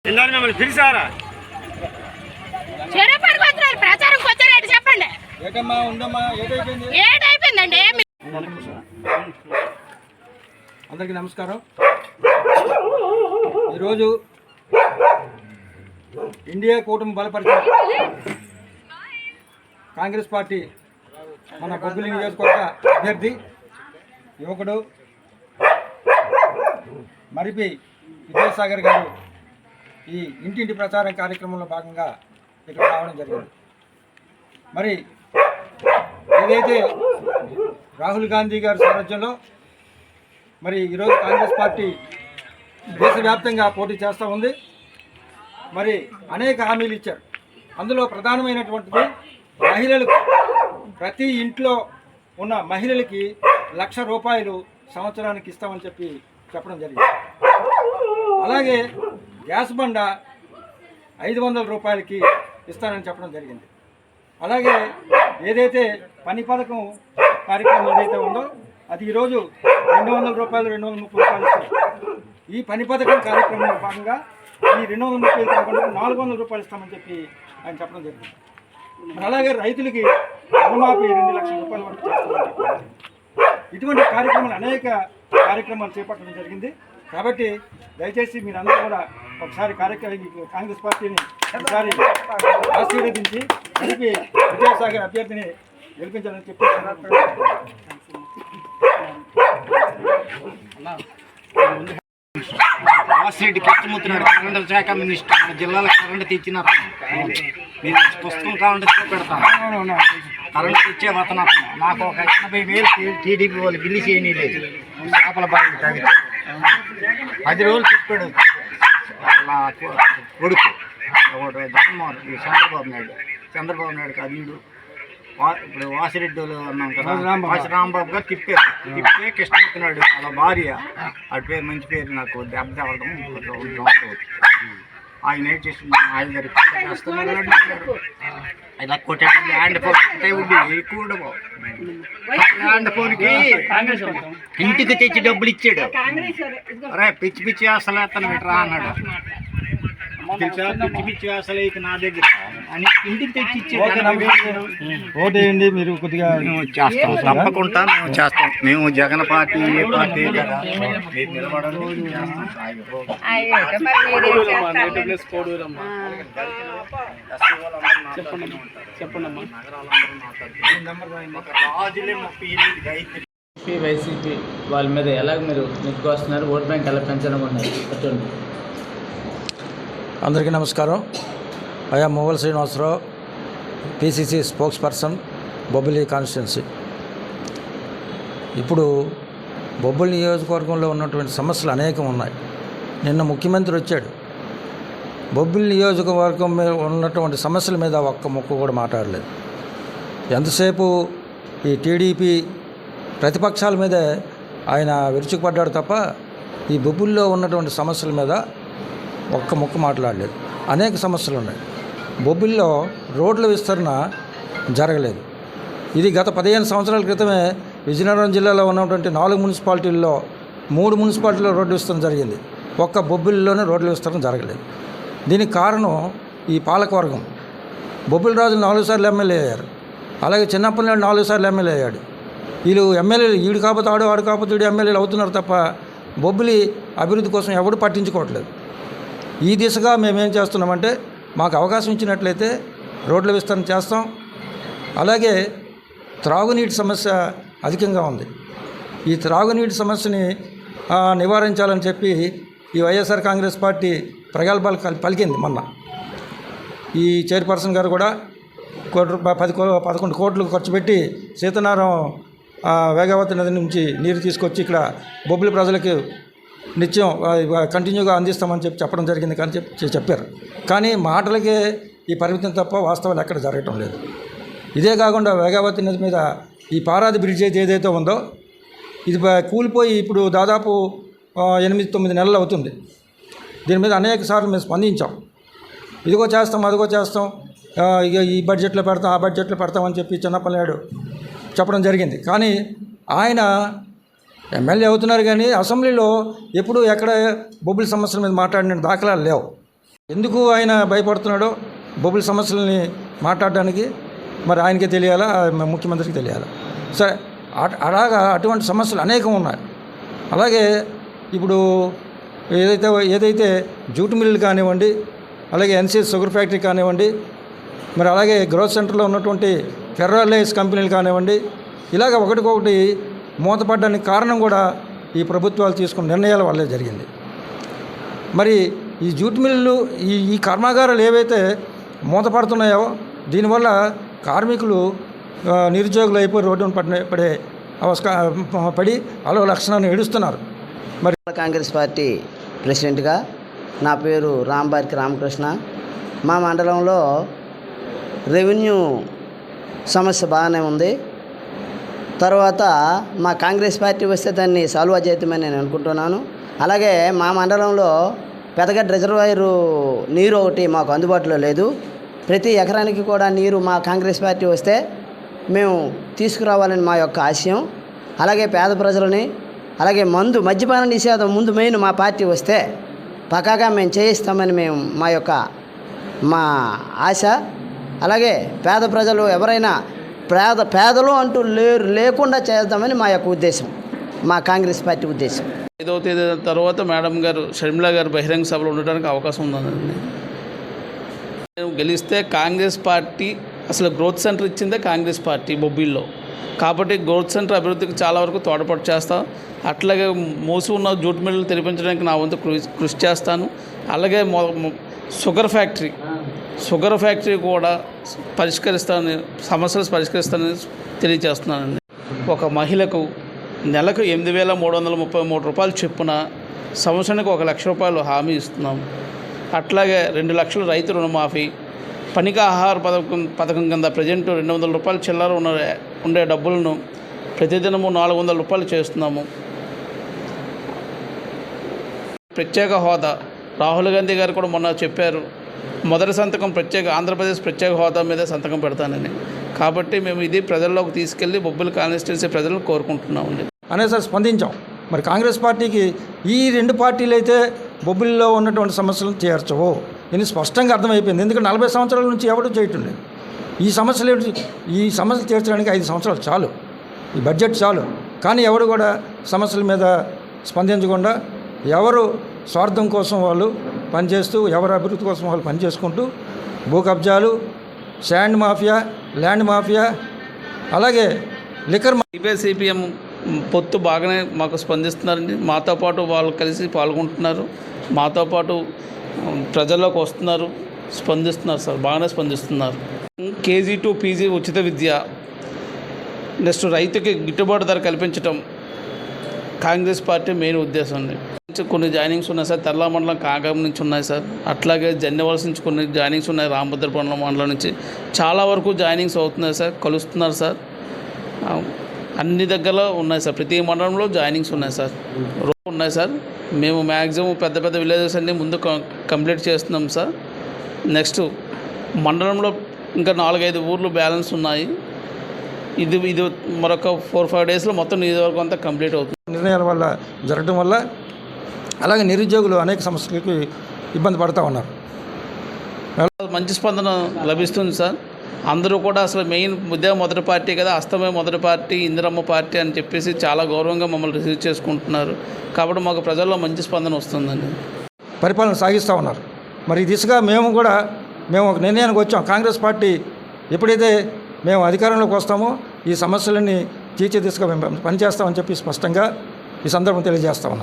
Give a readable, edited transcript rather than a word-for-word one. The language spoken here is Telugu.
మిమ్మల్ని పిలిచారా? ప్రచారంకి వచ్చారంటే చెప్పండి. ఏడైపోయిందండి. అందరికీ నమస్కారం. ఈరోజు ఇండియా కూటమి బలపరిచిన కాంగ్రెస్ పార్టీ మన బొబ్బిలి నియోజకవర్గ అభ్యర్థి యువకుడు మరిపి విజయసాగర్ గారు ఈ ఇంటింటి ప్రచారం కార్యక్రమంలో భాగంగా ఇక్కడ రావడం జరిగింది. మరి ఏదైతే రాహుల్ గాంధీ గారి సారథ్యంలో మరి ఈరోజు కాంగ్రెస్ పార్టీ దేశవ్యాప్తంగా పోటీ చేస్తూ ఉంది. మరి అనేక హామీలు ఇచ్చారు. అందులో ప్రధానమైనటువంటిది మహిళలకు, ప్రతి ఇంట్లో ఉన్న మహిళలకి ₹1,00,000 సంవత్సరానికి ఇస్తామని చెప్పడం జరిగింది. అలాగే గ్యాస్ బండ ₹500 ఇస్తానని చెప్పడం జరిగింది. అలాగే ఏదైతే పని పథకం కార్యక్రమం ఏదైతే ఉందో అది ఈరోజు ₹200, ₹230 ఇస్తారు. ఈ పని పథకం కార్యక్రమంలో భాగంగా ఈ ₹230 కాకుండా ₹400 ఇస్తామని ఆయన చెప్పడం జరిగింది. మరి అలాగే రైతులకి రుణమాఫీ ₹2,00,000 వరకు చేస్తామని ఇటువంటి కార్యక్రమాలు అనేక కార్యక్రమాలు చేపట్టడం జరిగింది. కాబట్టి దయచేసి మీరందరూ కూడా ఒకసారి కాంగ్రెస్ పార్టీని ఒకసారి ఆశీర్వదించి కలిపి విజయసాగర్ అభ్యర్థిని గెలిపించాలని చెప్పి వాసిరెడ్డి కృష్ణమూర్తినాడు కరెంటు శాఖ మినిస్టర్. మన జిల్లాలో కరెంటు తెచ్చిన మీరు పుస్తకం కావాలంటే చూపెడతాను. కరెంటు తెచ్చే అతను నాకు ఒక 80,000 టీడీపీ వాళ్ళు బిల్లు చేయలేదు. చేపల బాగా తాగితే 10 రోజులు తిప్పాడు నా కొడుకు జగన్మోహన్ చంద్రబాబు నాయుడు అదీడు. ఇప్పుడు వాసిరెడ్డి అన్నాం కదా, రాంబాబు గారు తిప్పే కృష్ణమూర్తినాడు వాళ్ళ భార్య, వాడి పేరు మంచి పేరు నాకు దెబ్బ తేవడం. ఆయన ఏం చేస్తుంది, ఆయన గారు ఇలా కొట్టాడు. ల్యాండ్ ఫోన్ ఉండి ఎక్కువ ల్యాండ్ ఫోన్కి ఇంటికి తెచ్చి డబ్బులు ఇచ్చాడు. అరే పిచ్చి పిచ్చి అసలు అతను పెట్టరా అన్నాడు. పిచ్చి పిచ్చి అసలు ఇక నా దగ్గర అని ఇంటికి తెచ్చి ఇచ్చాడు. ఓటేయండి మీరు కొద్దిగా. చేస్తాం, తప్పకుండా మేము చేస్తాం. మేము జగన్ పార్టీ ఏ పార్టీ కదా మీరు నిలబడండి. వైసీపీ వాళ్ళ మీద ఎలాగ మీరు నెట్టుకొస్తున్నారు? ఓట్ బ్యాంక్ ఎలా పెంచడం ఉన్నాయి చెప్పండి. అందరికీ నమస్కారం. అయ్యా Mogal Srinivasarao, PCC spokesperson, Bobbili constituency. ఇప్పుడు బొబ్బిలి నియోజకవర్గంలో ఉన్నటువంటి సమస్యలు అనేకం ఉన్నాయి. నిన్న ముఖ్యమంత్రి వచ్చాడు. బొబ్బిలి నియోజకవర్గం మీద ఉన్నటువంటి సమస్యల మీద ఒక్క ముక్క కూడా మాట్లాడలేదు. ఎంతసేపు ఈ టీడీపీ ప్రతిపక్షాల మీదే ఆయన విరుచుకుపడ్డాడు తప్ప ఈ బొబ్బిలిలో ఉన్నటువంటి సమస్యల మీద ఒక్క ముక్క మాట్లాడలేదు. అనేక సమస్యలు ఉన్నాయి. బొబ్బిలిలో రోడ్ల విస్తరణ జరగలేదు. ఇది గత 15 సంవత్సరాల క్రితమే విజయనగరం జిల్లాలో ఉన్నటువంటి 4 మున్సిపాలిటీల్లో 3 మున్సిపాలిటీల్లో రోడ్డు విస్తరణ జరిగింది. ఒక్క బొబ్బిలిలోనే రోడ్ల విస్తరణ జరగలేదు. దీనికి కారణం ఈ పాలకవర్గం. బొబ్బిలి రాజులు 4 సార్లు ఎమ్మెల్యే అయ్యారు. అలాగే చిన్నప్పటినాడు 4 సార్లు ఎమ్మెల్యే అయ్యాడు. వీళ్ళు ఎమ్మెల్యేలు ఈడు కాకపోతే ఆడు కాకపోతే ఈడు ఎమ్మెల్యేలు అవుతున్నారు తప్ప బొబ్బిలి అభివృద్ధి కోసం ఎవడు పట్టించుకోవట్లేదు. ఈ దిశగా మేమేం చేస్తున్నామంటే మాకు అవకాశం ఇచ్చినట్లయితే రోడ్ల విస్తరణ చేస్తాం. అలాగే త్రాగునీటి సమస్య అధికంగా ఉంది. ఈ త్రాగునీటి సమస్యని నివారించాలని చెప్పి ఈ వైఎస్ఆర్ కాంగ్రెస్ పార్టీ ప్రగల్భాలు పలికింది. మొన్న ఈ చైర్పర్సన్ గారు కూడా ₹11 కోట్లు ఖర్చు పెట్టి సీతనారం వేగావతి నది నుంచి నీరు తీసుకొచ్చి ఇక్కడ బొబ్బిలి ప్రజలకు నిత్యం కంటిన్యూగా అందిస్తామని చెప్పడం జరిగింది కానీ చెప్పారు. కానీ మాటలకే ఈ పరిమితం తప్ప వాస్తవాలు ఎక్కడ జరగటం లేదు. ఇదే కాకుండా వేగావతి నది మీద ఈ పారాది బ్రిడ్జ్ ఏదైతే ఉందో ఇది కూలిపోయి ఇప్పుడు దాదాపు 8-9 నెలలు అవుతుంది. దీని మీద అనేక సార్లు మేము స్పందించాం. ఇదిగో చేస్తాం, అదిగో చేస్తాం, ఇక ఈ బడ్జెట్లో పెడతాం, ఆ బడ్జెట్లో పెడతామని చెప్పి చిన్నపల్లినాడు చెప్పడం జరిగింది. కానీ ఆయన ఎమ్మెల్యే అవుతున్నారు కానీ అసెంబ్లీలో ఎప్పుడు ఎక్కడ బొబ్బిలి సమస్యల మీద మాట్లాడిన దాఖలాలు లేవు. ఎందుకు ఆయన భయపడుతున్నాడో బొబ్బుల సమస్యలని మాట్లాడడానికి మరి ఆయనకే తెలియాలా, ముఖ్యమంత్రికి తెలియాలా. సరే, అలాగా అటువంటి సమస్యలు అనేకం ఉన్నాయి. అలాగే ఇప్పుడు ఏదైతే జూట్ మిల్లు కానివ్వండి, అలాగే ఎన్సీఎస్ షుగర్ ఫ్యాక్టరీ కానివ్వండి, మరి అలాగే గ్రోత్ సెంటర్లో ఉన్నటువంటి ఫెర్రాలైజ్ కంపెనీలు కానివ్వండి, ఇలాగ ఒకటికొకటి మూతపడడానికి కారణం కూడా ఈ ప్రభుత్వాలు తీసుకున్న నిర్ణయాల వల్లే జరిగింది. మరి ఈ జూట్ మిల్లు ఈ కర్మాగారాలు ఏవైతే మూతపడుతున్నాయో దీనివల్ల కార్మికులు నిరుద్యోగులు అయిపోయి రోడ్డును పడే పడి అలో లక్షణాన్ని ఏడుస్తున్నారు. మరి కాంగ్రెస్ పార్టీ ప్రెసిడెంట్గా నా పేరు రాంబారికి రామకృష్ణ. మా మండలంలో రెవెన్యూ సమస్య బాగానే ఉంది. తర్వాత మా కాంగ్రెస్ పార్టీ వస్తే దాన్ని సాల్వ్ చేద్దామని నేను అనుకుంటున్నాను. అలాగే మా మండలంలో పెదగడ్డ రిజర్వాయరు నీరు ఒకటి మాకు అందుబాటులో లేదు. ప్రతి ఎకరానికి కూడా నీరు మా కాంగ్రెస్ పార్టీ వస్తే మేము తీసుకురావాలని మా యొక్క ఆశయం. అలాగే పేద ప్రజలని, అలాగే మద్యపాన నిషేధం ముందు మెయిన్ మా పార్టీ వస్తే పక్కాగా మేము చేయిస్తామని మా ఆశ. అలాగే పేద ప్రజలు ఎవరైనా పేదలు అంటూ లేకుండా చేద్దామని మా యొక్క ఉద్దేశం, మా కాంగ్రెస్ పార్టీ ఉద్దేశం. 5వ తేదీ తర్వాత మేడం గారు షర్మిల గారు బహిరంగ సభలో ఉండడానికి అవకాశం ఉందండి. గెలిస్తే కాంగ్రెస్ పార్టీ అసలు గ్రోత్ సెంటర్ ఇచ్చిందే కాంగ్రెస్ పార్టీ బొబ్బిల్లో. కాబట్టి గ్రోత్ సెంటర్ అభివృద్ధికి చాలా వరకు తోడ్పాటు చేస్తాం. అట్లాగే మూసి ఉన్న జూట్ మిల్లులు తెరిపించడానికి నా వంతు కృషి చేస్తాను. అలాగే షుగర్ ఫ్యాక్టరీ కూడా సమస్యలు పరిష్కరిస్తానని తెలియజేస్తున్నానండి. ఒక మహిళకు నెలకు 8,333 రూపాయలు చొప్పున సంవత్సరానికి 1 లక్ష రూపాయలు హామీ ఇస్తున్నాం. అట్లాగే 2 లక్షలు రైతు రుణమాఫీ, పనికి ఆహార పథకం కింద ప్రజెంట్ 200 రూపాయలు చిల్లర ఉండే డబ్బులను ప్రతిదినము 400 రూపాయలు చేస్తున్నాము. ప్రత్యేక హోదా రాహుల్ గాంధీ గారు కూడా మొన్న చెప్పారు, మొదటి సంతకం ఆంధ్రప్రదేశ్ ప్రత్యేక హోదా మీద సంతకం పెడతానని. కాబట్టి మేము ఇది ప్రజల్లోకి తీసుకెళ్ళి బొబ్బిలి కాన్స్టిట్యున్సీ ప్రజలను కోరుకుంటున్నామండి అనేసారి స్పందించాం. మరి కాంగ్రెస్ పార్టీకి ఈ 2 పార్టీలు అయితే బొబ్బిలిలో ఉన్నటువంటి సమస్యలను తీర్చవు ఇది స్పష్టంగా అర్థమైపోయింది. ఎందుకంటే 40 సంవత్సరాల నుంచి ఎవరు చేయటం లేదు. ఈ సమస్యలు తీర్చడానికి 5 సంవత్సరాలు చాలు, ఈ బడ్జెట్ చాలు. కానీ ఎవరు కూడా సమస్యల మీద స్పందించకుండా ఎవరు స్వార్థం కోసం వాళ్ళు పనిచేస్తూ, ఎవరి అభివృద్ధి కోసం వాళ్ళు పనిచేసుకుంటూ భూ కబ్జాలు, శాండ్ మాఫియా, ల్యాండ్ మాఫియా, అలాగే లిక్కర్ సిపిఎం పొత్తు బాగానే మాకు స్పందిస్తున్నారండి. మాతో పాటు వాళ్ళు కలిసి పాల్గొంటున్నారు, మాతో పాటు ప్రజల్లోకి వస్తున్నారు, స్పందిస్తున్నారు సార్, బాగానే స్పందిస్తున్నారు. కేజీ టు పీజీ ఉచిత విద్య, నెక్స్ట్ రైతుకి గిట్టుబాటు ధర కల్పించడం కాంగ్రెస్ పార్టీ మెయిన్ ఉద్దేశం అండి. కొన్ని జాయినింగ్స్ ఉన్నాయి సార్, తెల్ల మండలం కాగం నుంచి ఉన్నాయి సార్, అట్లాగే జన్యవలస నుంచి కొన్ని జాయినింగ్స్ ఉన్నాయి, రామభద్రపురం మండలం నుంచి చాలా వరకు జాయినింగ్స్ అవుతున్నాయి సార్, కలుస్తున్నారు సార్. అన్ని దగ్గరలో ఉన్నాయి సార్, ప్రతి మండలంలో జాయినింగ్స్ ఉన్నాయి సార్, ఉన్నాయి సార్. మేము మ్యాక్సిమం పెద్ద విలేజెస్ అన్నీ ముందు కంప్లీట్ చేస్తున్నాం సార్. నెక్స్ట్ మండలంలో ఇంకా 4-5 ఊర్లు బ్యాలెన్స్ ఉన్నాయి. ఇది మరొక 4-5 డేస్లో మొత్తం నియోజకవర్గం అంతా కంప్లీట్ అవుతుంది. నిర్ణయాల వల్ల జరగడం వల్ల అలాగే నిరుద్యోగులు అనేక సమస్యలకు ఇబ్బంది పడుతూ ఉన్నారు. మంచి స్పందన లభిస్తుంది సార్. అందరూ కూడా అసలు మెయిన్ మొదటి పార్టీ కదా, అస్తమే మొదటి పార్టీ, ఇందిరమ్మ పార్టీ అని చెప్పేసి చాలా గౌరవంగా మమ్మల్ని రిసీవ్ చేసుకుంటున్నారు. కాబట్టి మాకు ప్రజల్లో మంచి స్పందన వస్తుందండి. పరిపాలన సాగిస్తూ ఉన్నారు. మరి ఈ దిశగా మేము ఒక నిర్ణయానికి వచ్చాం. కాంగ్రెస్ పార్టీ ఎప్పుడైతే మేము అధికారంలోకి వస్తామో ఈ సమస్యలన్నీ తీర్చే దిశగా మేము పనిచేస్తామని చెప్పి స్పష్టంగా ఈ సందర్భం తెలియజేస్తా ఉన్నాం.